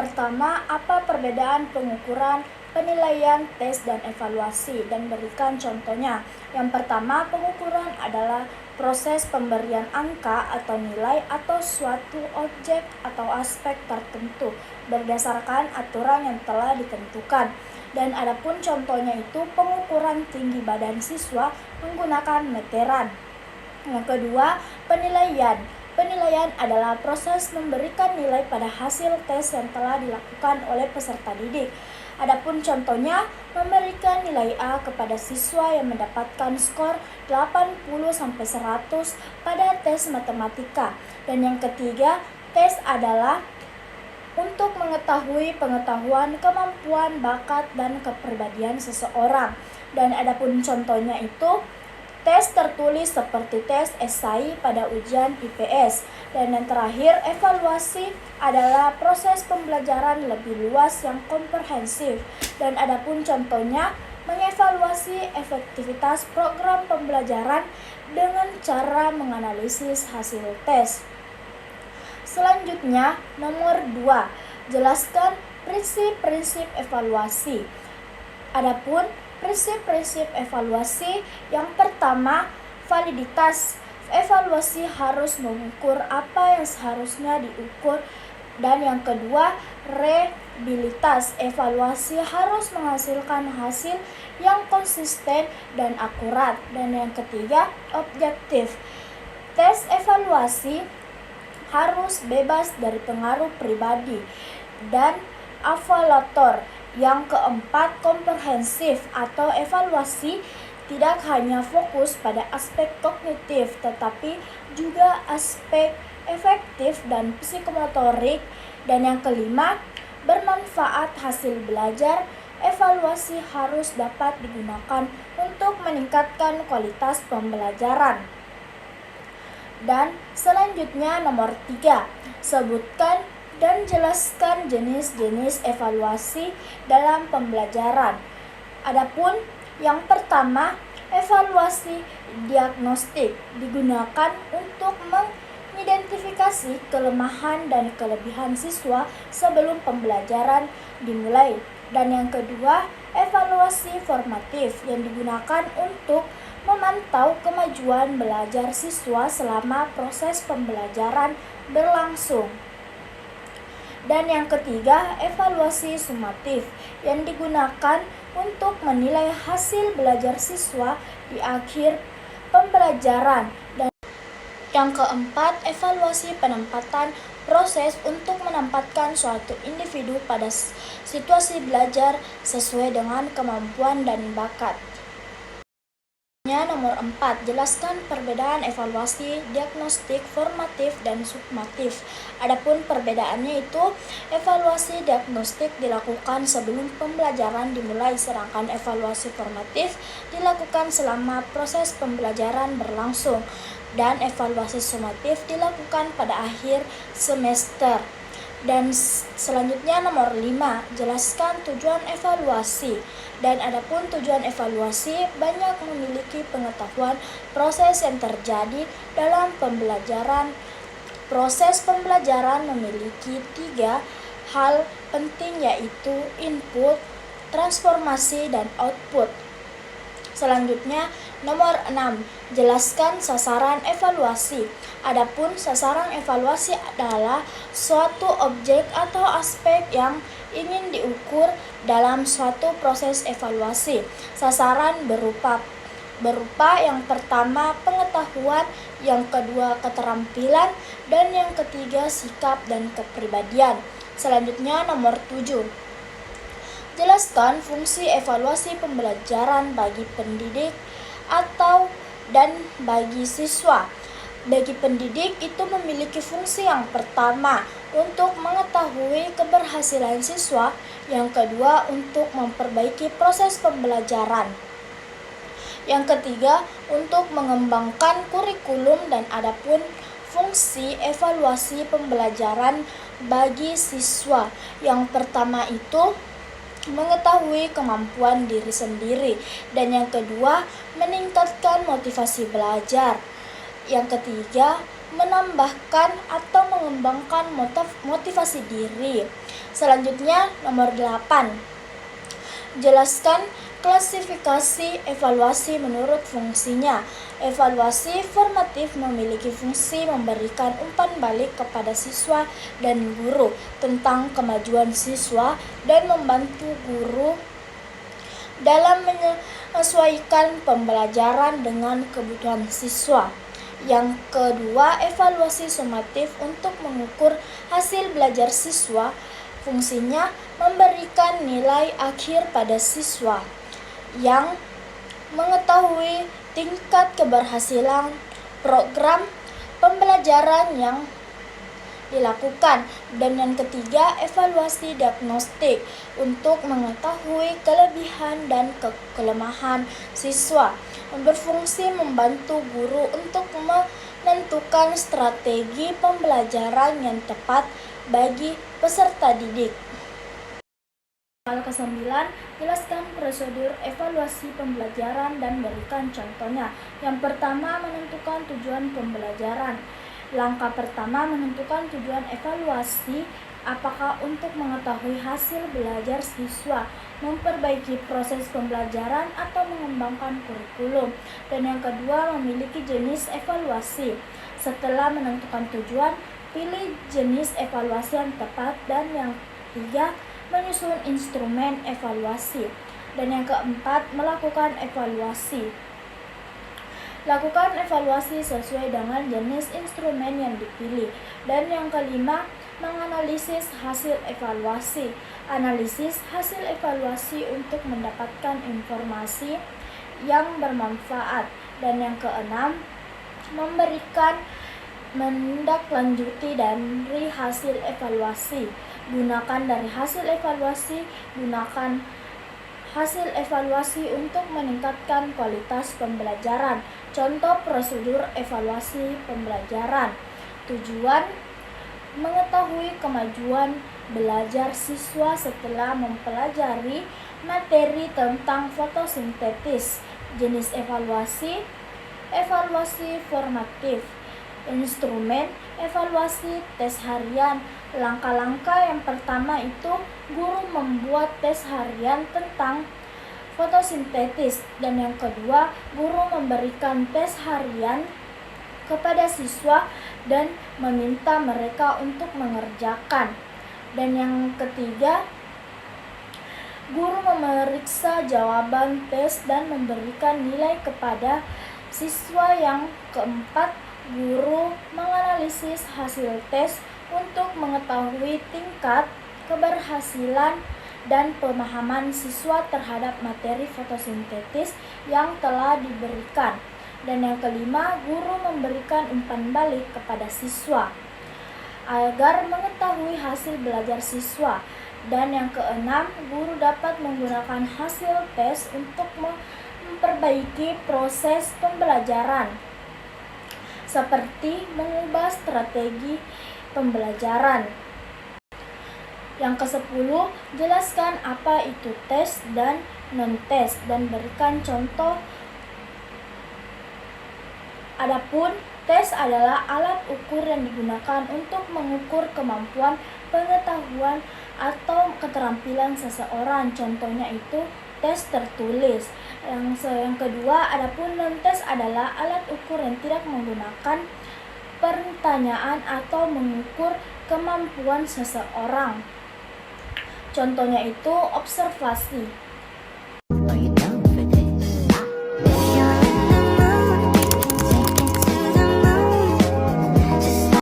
pertama, apa perbedaan pengukuran, penilaian, tes, dan evaluasi, dan berikan contohnya. Yang pertama, pengukuran adalah proses pemberian angka atau nilai atau suatu objek atau aspek tertentu berdasarkan aturan yang telah ditentukan. Dan adapun contohnya itu pengukuran tinggi badan siswa menggunakan meteran. Yang kedua, penilaian. Penilaian adalah proses memberikan nilai pada hasil tes yang telah dilakukan oleh peserta didik. Adapun contohnya, memberikan nilai A kepada siswa yang mendapatkan skor 80-100 pada tes matematika. Dan yang ketiga, tes adalah untuk mengetahui pengetahuan, kemampuan, bakat, dan kepribadian seseorang. Dan adapun contohnya itu tes tertulis seperti tes esai pada ujian IPS. Dan yang terakhir, evaluasi adalah proses pembelajaran lebih luas yang komprehensif. Dan adapun contohnya, mengevaluasi efektivitas program pembelajaran dengan cara menganalisis hasil tes. Selanjutnya, nomor 2, jelaskan prinsip-prinsip evaluasi. Adapun prinsip-prinsip evaluasi, yang pertama, validitas. Evaluasi harus mengukur apa yang seharusnya diukur. Dan yang kedua, reliabilitas. Evaluasi harus menghasilkan hasil yang konsisten dan akurat. Dan yang ketiga, objektif. Tes evaluasi harus bebas dari pengaruh pribadi. Dan evaluator. Yang keempat, komprehensif atau evaluasi tidak hanya fokus pada aspek kognitif, tetapi juga aspek efektif dan psikomotorik. Dan yang kelima, bermanfaat hasil belajar. Evaluasi harus dapat digunakan untuk meningkatkan kualitas pembelajaran. Dan selanjutnya nomor 3, sebutkan dan jelaskan jenis-jenis evaluasi dalam pembelajaran. Adapun yang pertama, evaluasi diagnostik digunakan untuk mengidentifikasi kelemahan dan kelebihan siswa sebelum pembelajaran dimulai. Dan yang kedua, evaluasi formatif yang digunakan untuk memantau kemajuan belajar siswa selama proses pembelajaran berlangsung. Dan yang ketiga, evaluasi sumatif yang digunakan untuk menilai hasil belajar siswa di akhir pembelajaran. Dan yang keempat, evaluasi penempatan, proses untuk menempatkan suatu individu pada situasi belajar sesuai dengan kemampuan dan bakat. Nomor 4, jelaskan perbedaan evaluasi diagnostik, formatif, dan sumatif. Adapun perbedaannya itu, evaluasi diagnostik dilakukan sebelum pembelajaran dimulai, sedangkan evaluasi formatif dilakukan selama proses pembelajaran berlangsung, dan evaluasi sumatif dilakukan pada akhir semester. Dan selanjutnya nomor 5, jelaskan tujuan evaluasi. Dan adapun tujuan evaluasi banyak memiliki pengetahuan proses yang terjadi dalam pembelajaran. Proses pembelajaran memiliki 3 hal penting, yaitu input, transformasi, dan output. Selanjutnya nomor 6, jelaskan sasaran evaluasi. Adapun sasaran evaluasi adalah suatu objek atau aspek yang ingin diukur dalam suatu proses evaluasi. Sasaran berupa yang pertama pengetahuan, yang kedua keterampilan, dan yang ketiga sikap dan kepribadian. Selanjutnya nomor 7, jelaskan fungsi evaluasi pembelajaran bagi pendidik dan bagi siswa. Bagi pendidik itu memiliki fungsi yang pertama untuk mengetahui keberhasilan siswa, yang kedua untuk memperbaiki proses pembelajaran, yang ketiga untuk mengembangkan kurikulum. Dan adapun fungsi evaluasi pembelajaran bagi siswa, yang pertama itu mengetahui kemampuan diri sendiri, dan yang kedua meningkatkan motivasi belajar, yang ketiga menambahkan atau mengembangkan motivasi diri. Selanjutnya, nomor 8. Jelaskan klasifikasi evaluasi menurut fungsinya. Evaluasi formatif memiliki fungsi memberikan umpan balik kepada siswa dan guru tentang kemajuan siswa dan membantu guru dalam menyesuaikan pembelajaran dengan kebutuhan siswa. Yang kedua, evaluasi sumatif untuk mengukur hasil belajar siswa. Fungsinya memberikan nilai akhir pada siswa yang mengetahui tingkat keberhasilan program pembelajaran yang dilakukan. Dan yang ketiga, evaluasi diagnostik untuk mengetahui kelebihan dan kelemahan siswa, berfungsi membantu guru untuk menentukan strategi pembelajaran yang tepat bagi peserta didik. Hal ke-9, jelaskan prosedur evaluasi pembelajaran dan berikan contohnya. Yang pertama, menentukan tujuan pembelajaran. Langkah pertama, menentukan tujuan evaluasi, apakah untuk mengetahui hasil belajar siswa, memperbaiki proses pembelajaran, atau mengembangkan kurikulum. Dan yang kedua, memiliki jenis evaluasi. Setelah menentukan tujuan, pilih jenis evaluasi yang tepat. Dan yang ketiga, menyusun instrumen evaluasi. Dan yang keempat, melakukan evaluasi. Lakukan evaluasi sesuai dengan jenis instrumen yang dipilih. Dan yang kelima, menganalisis hasil evaluasi. Analisis hasil evaluasi untuk mendapatkan informasi yang bermanfaat. Dan yang keenam, memberikan menindaklanjuti dari hasil evaluasi. Gunakan dari hasil evaluasi, gunakan hasil evaluasi untuk meningkatkan kualitas pembelajaran. Contoh prosedur evaluasi pembelajaran. Tujuan, mengetahui kemajuan belajar siswa setelah mempelajari materi tentang fotosintesis. Jenis evaluasi, evaluasi formatif. Instrumen evaluasi, tes harian. Langkah-langkah yang pertama itu, guru membuat tes harian tentang fotosintesis. Dan yang kedua, guru memberikan tes harian kepada siswa dan meminta mereka untuk mengerjakan. Dan yang ketiga, guru memeriksa jawaban tes dan memberikan nilai kepada siswa. Yang keempat, guru menganalisis hasil tes untuk mengetahui tingkat keberhasilan dan pemahaman siswa terhadap materi fotosintesis yang telah diberikan. Dan yang kelima, guru memberikan umpan balik kepada siswa agar mengetahui hasil belajar siswa. Dan yang keenam, guru dapat menggunakan hasil tes untuk memperbaiki proses pembelajaran, seperti mengubah strategi pembelajaran. Yang ke-10, jelaskan apa itu tes dan non-tes dan berikan contoh. Adapun tes adalah alat ukur yang digunakan untuk mengukur kemampuan, pengetahuan, atau keterampilan seseorang. Contohnya itu tes tertulis. Yang kedua, adapun non-tes adalah alat ukur yang tidak menggunakan pertanyaan atau mengukur kemampuan seseorang. Contohnya itu observasi.